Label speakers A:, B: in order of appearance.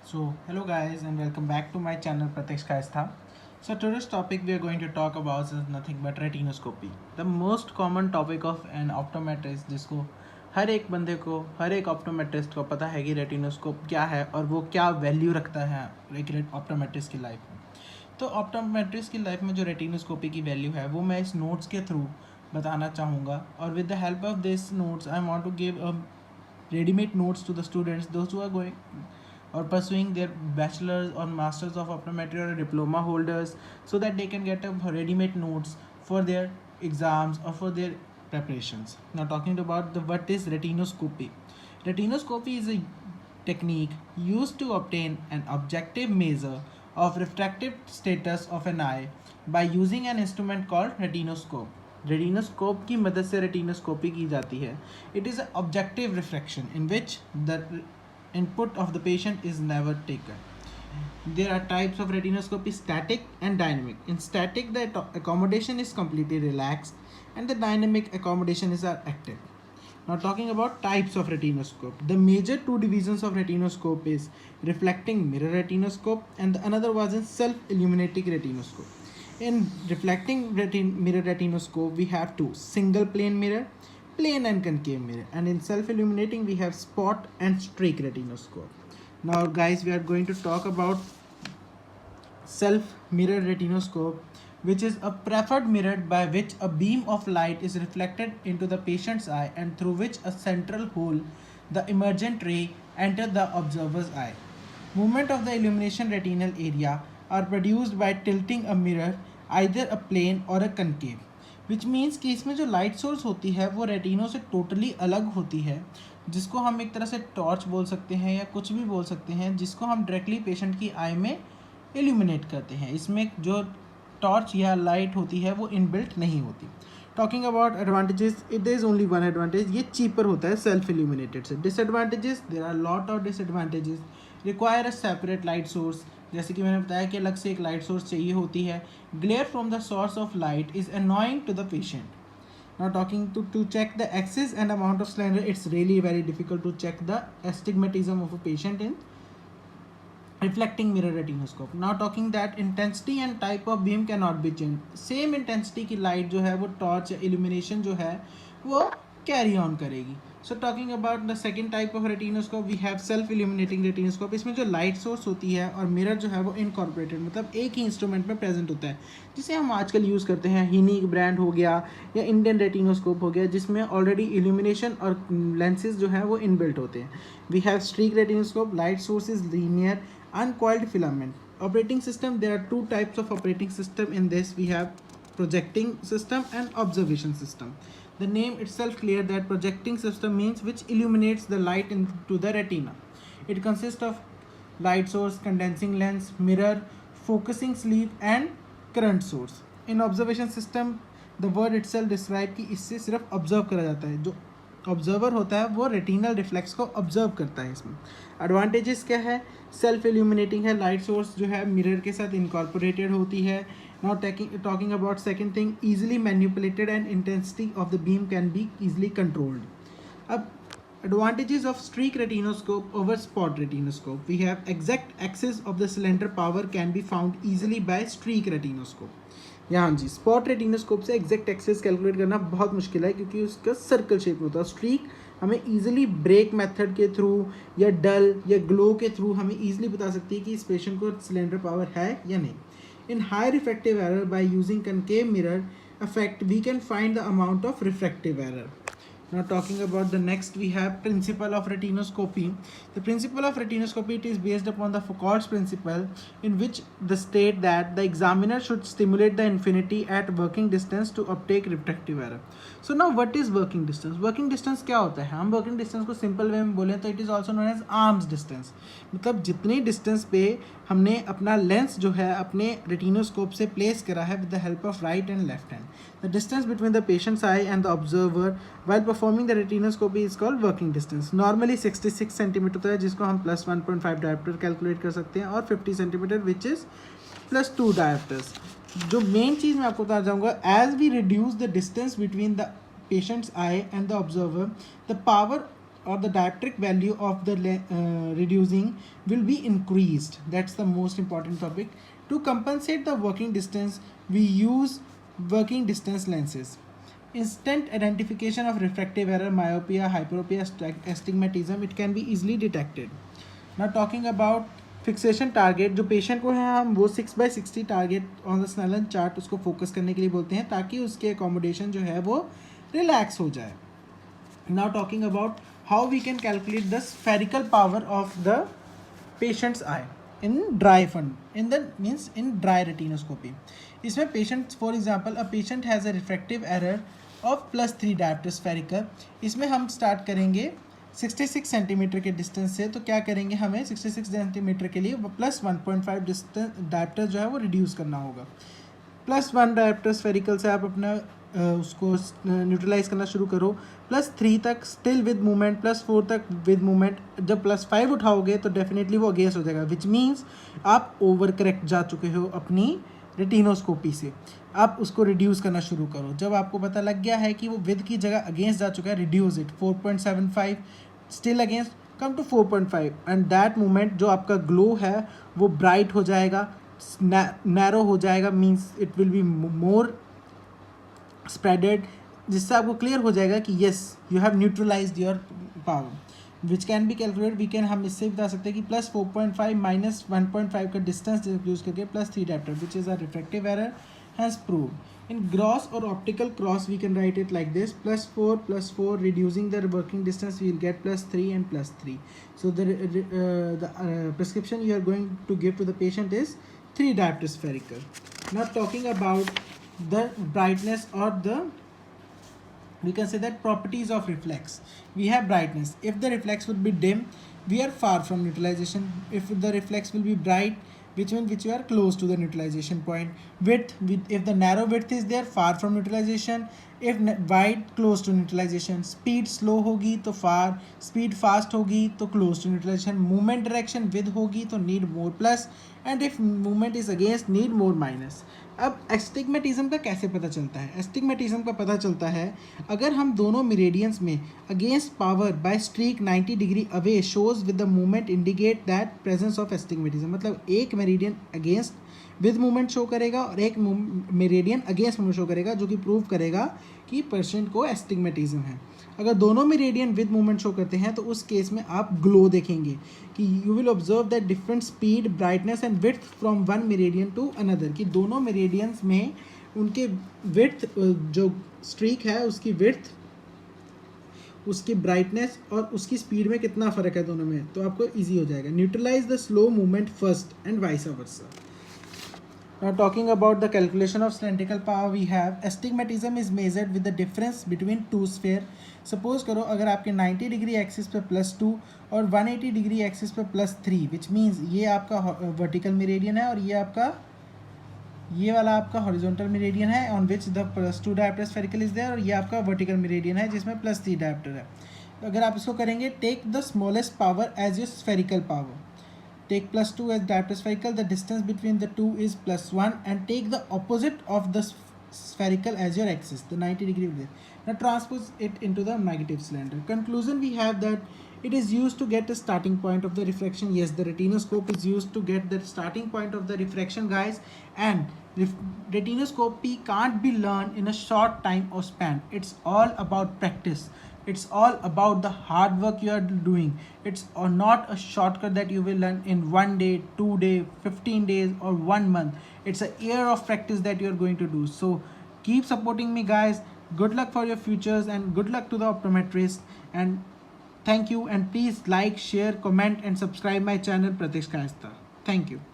A: So, hello guys, and welcome back to my channel Pratesh Kaistha. So, today's topic we are going to talk about is nothing but retinoscopy. The most common topic of an optometrist जिसको हर एक बंदे को हर एक optometrist को पता है कि retinoscope क्या है और वो क्या वैल्यू रखता है एक ऑप्टोमेट्रिस्ट की लाइफ में। तो ऑप्टोमेट्रिस्ट की लाइफ में जो रेटिनोस्कोपी की वैल्यू है वो मैं इस नोट्स के थ्रू बताना चाहूँगा, और with the help of this notes I want to give a ready-made notes to the students, those who are going or pursuing their bachelor's or master's of optometry or diploma holders, so that they can get a ready-made notes for their exams or for their preparations. Now talking about the what is retinoscopy. Retinoscopy is a technique used to obtain an objective measure of refractive status of an eye by using an instrument called retinoscope. Retinoscope की मदद से retinoscopy की जाती है. It is objective refraction in which the input of the patient is never taken. There are types of retinoscopy: static and dynamic. In static, the accommodation is completely relaxed, and the dynamic accommodation is active. Now talking about types of retinoscope, the major two divisions of retinoscope is reflecting mirror retinoscope and the another was in self-illuminating retinoscope. In reflecting mirror retinoscope, we have two: single plane mirror, plane and concave mirror, and in self-illuminating we have spot and streak retinoscope. Now guys, we are going to talk about self-mirror retinoscope, which is a preferred mirror by which a beam of light is reflected into the patient's eye and through which a central hole, the emergent ray, enter the observer's eye. Movement of the illumination retinal area are produced by tilting a mirror, either a plane or a concave, which means कि इसमें जो light source होती है वो रेटिनो से totally अलग होती है, जिसको हम एक तरह से टॉर्च बोल सकते हैं या कुछ भी बोल सकते हैं, जिसको हम डायरेक्टली पेशेंट की आई में इल्यूमिनेट करते हैं. इसमें जो टॉर्च या लाइट होती है वो इनबिल्ट नहीं होती. Talking about advantages, it is only one advantage, ये चीपर होता है सेल्फ इल्यूमिनेटेड से. Disadvantages, there are lot of disadvantages. Require a separate light source, जैसे कि मैंने बताया कि अलग से एक लाइट सोर्स चाहिए होती है. Glare from the source of light is annoying to the patient. Now talking to check the axis and amount of slender, it's really very difficult to check the astigmatism of a patient in reflecting mirror retinoscope. Now talking that intensity and type of beam cannot be changed. Same intensity की light जो है वो torch या illumination जो है वो carry on करेगी. So talking about the second type of retinoscope, we have self illuminating retinoscope. इसमें जो light source होती है और mirror जो है वो incorporated, मतलब एक ही इंस्ट्रूमेंट में प्रेजेंट होता है, जिसे हम आजकल यूज़ करते हैं. हीनिक ब्रांड हो गया या इंडियन रेटिनोस्कोप हो गया, जिसमें ऑलरेडी इल्यूमिनेशन और लेंसेज जो है वो इनबिल्ट होते हैं. We have streak retinoscope, light source is linear uncoiled filament. Operating system, there are two types of operating system in this. We have projecting system and observation system. The name itself clear that projecting system means which illuminates the light into the retina. It consists of light source, condensing lens, mirror, focusing sleeve and current source. In observation system, the word itself describe कि इससे सिर्फ observe करा जाता है, जो observer होता है वो रेटिनल रिफ्लेक्स को ऑब्जर्व करता है. इसमें एडवांटेजेस क्या है? सेल्फ इल्यूमिनेटिंग है, लाइट सोर्स जो है मिरर के साथ इनकॉर्पोरेटेड होती है. Now talking about second thing, easily manipulated and intensity of the beam can be easily controlled. अब advantages of streak retinoscope over spot retinoscope, we have exact axis of the cylinder power can be found easily by streak retinoscope. यहाँ जी spot retinoscope से exact access calculate करना बहुत मुश्किल है, क्योंकि उसका circle shape में होता है. स्ट्रीक हमें इजीली ब्रेक मेथड के थ्रू या डल या ग्लो के थ्रू हमें इजीली बता सकती है कि इस पेशेंट को सिलेंडर पावर है या नहीं. इन high refractive error by using concave mirror effect, we can find the amount of refractive error. Now talking about the next, we have principle of retinoscopy. The principle of retinoscopy, it is based upon the Foucault's principle, in which the state that the examiner should stimulate the infinity at working distance to obtain refractive error. So now what is working distance? Working distance क्या होता है? हम working distance को simple way में बोलें तो it is also known as arm's distance. मतलब जितनी distance पे हमने अपना लेंस जो है अपने रेटिनोस्कोप से प्लेस करा है with the help of right and left hand. The distance between the patient's eye and the observer while performing the retinoscopy is called working distance. Normally 66 centimetre होता है, जिसको हम प्लस 1.5 डायप्टर कैलकुलेट कर सकते हैं, और 50 centimetre which is plus 2 dioptres. जो मेन चीज़ मैं आपको बताना चाहूँगा, as we reduce the distance between the patient's eye and the observer, the power or the dioptric value of the reducing will be increased. That's the most important topic. To compensate the working distance, we use working distance lenses. Instant identification of refractive error, myopia, hyperopia, astigmatism, it can be easily detected. Now talking about fixation target, जो patient को है हम वो 6/60 target on the Snellen chart उसको focus करने के लिए बोलते हैं ताकि उसके अकोमोडेशन जो है वो रिलैक्स हो जाए. Now talking about how we can calculate the spherical power of the patient's eye in dry fund in the means in dry retinoscopy. इसमें patient for example a patient has a refractive error of +3 dioptre spherical. इसमें हम start करेंगे 66 centimetre के distance से. तो क्या करेंगे, हमें 66 सेंटीमीटर के लिए +1.5 डिस्टेंस डायोप्टर जो है वो रिड्यूस करना होगा. +1 डायोप्टर स्फेरिकल से आप अपना उसको न्यूट्रलाइज करना शुरू करो. +3 तक स्टिल विद मूवमेंट, +4 तक विद मूवमेंट. जब +5 उठाओगे तो डेफिनेटली वो अगेंस्ट हो जाएगा, विच मीन्स आप ओवर करेक्ट जा चुके हो अपनी रेटिनोस्कोपी से. आप उसको रिड्यूस करना शुरू करो. जब आपको पता लग गया है कि वो विद की जगह अगेंस्ट जा चुका है, reduce it 4.75, still against, come to 4.5 and that moment जो आपका ग्लो है वो ब्राइट हो जाएगा, नैरो हो जाएगा, means it will be more spreaded, जिससे आपको क्लियर हो जाएगा कि yes you have neutralised your power, which can be calculate. We can हम इससे बता सकते हैं कि +4.5 - 1.5 का डिस्टेंस यूज करके +3 dioptre which is a refractive error has proved. In gross or optical cross we can write it like this: +4 reducing the working distance we will get +3 and +3. So the prescription you are going to give to the patient is 3 diopter spherical. Now talking about the brightness or the, we can say that properties of reflex. We have brightness. If the reflex would be dim, we are far from neutralization. If the reflex will be bright, which you are close to the neutralization point. Width, if the narrow width is there, far from neutralization. If wide, close to neutralization. Speed slow होगी तो far, speed fast होगी तो close to neutralization. Movement direction with होगी तो need more plus, and if movement is against, need more minus. अब astigmatism का कैसे पता चलता है? एस्टिग्मेटिज्म का पता चलता है अगर हम दोनों मेरेडियंस में against power bye streak 90 degree away shows with the movement indicate that presence of astigmatism. मतलब एक Meridian against with movement show करेगा और एक मेरेडियन अगेंस्ट मूवमेंट शो करेगा, जो कि प्रूव करेगा कि पेशेंट को एस्टिग्मेटिज्म है. अगर दोनों मेरेडियन विद मूवमेंट शो करते हैं तो उस केस में आप ग्लो देखेंगे कि you will observe that different speed, brightness and width from one meridian to another. कि दोनों मेरेडियंस में उनके विड्थ, जो स्ट्रीक है उसकी विड्थ, उसकी ब्राइटनेस और उसकी स्पीड में कितना फ़र्क है दोनों में, तो आपको ईजी हो जाएगा. Neutralise the slow movement first and vice versa. Now talking about the calculation of cylindrical power, we have astigmatism is measured with the difference between two sphere. Suppose करो अगर आपके 90 डिग्री एक्सिस पे +2 और 180 degree axis पे +3, which means ये आपका vertical Meridian है और ये वाला आपका हॉरिजॉन्टल मेरेडियन है on which the +2 dioptre spherical is there, और ये आपका वर्टिकल मेरेडियन है जिसमें +3 डायोप्टर है. अगर आप इसको करेंगे, take the smallest power as your spherical power. Take +2 as diopter spherical, the distance between the two is +1, and take the opposite of the spherical as your axis, the 90 degree there. Now transpose it into the negative cylinder. Conclusion, we have that it is used to get the starting point of the refraction. Yes, the retinoscope is used to get the starting point of the refraction, guys, and retinoscopy can't be learned in a short time or span. It's all about practice. It's all about the hard work you are doing. It's not a shortcut that you will learn in 1 day, 2 days, 15 days or 1 month. It's a year of practice that you are going to do. So keep supporting me, guys. Good luck for your futures and good luck to the optometrist. And thank you, and please like, share, comment and subscribe my channel Pratiksh Kayastha. Thank you.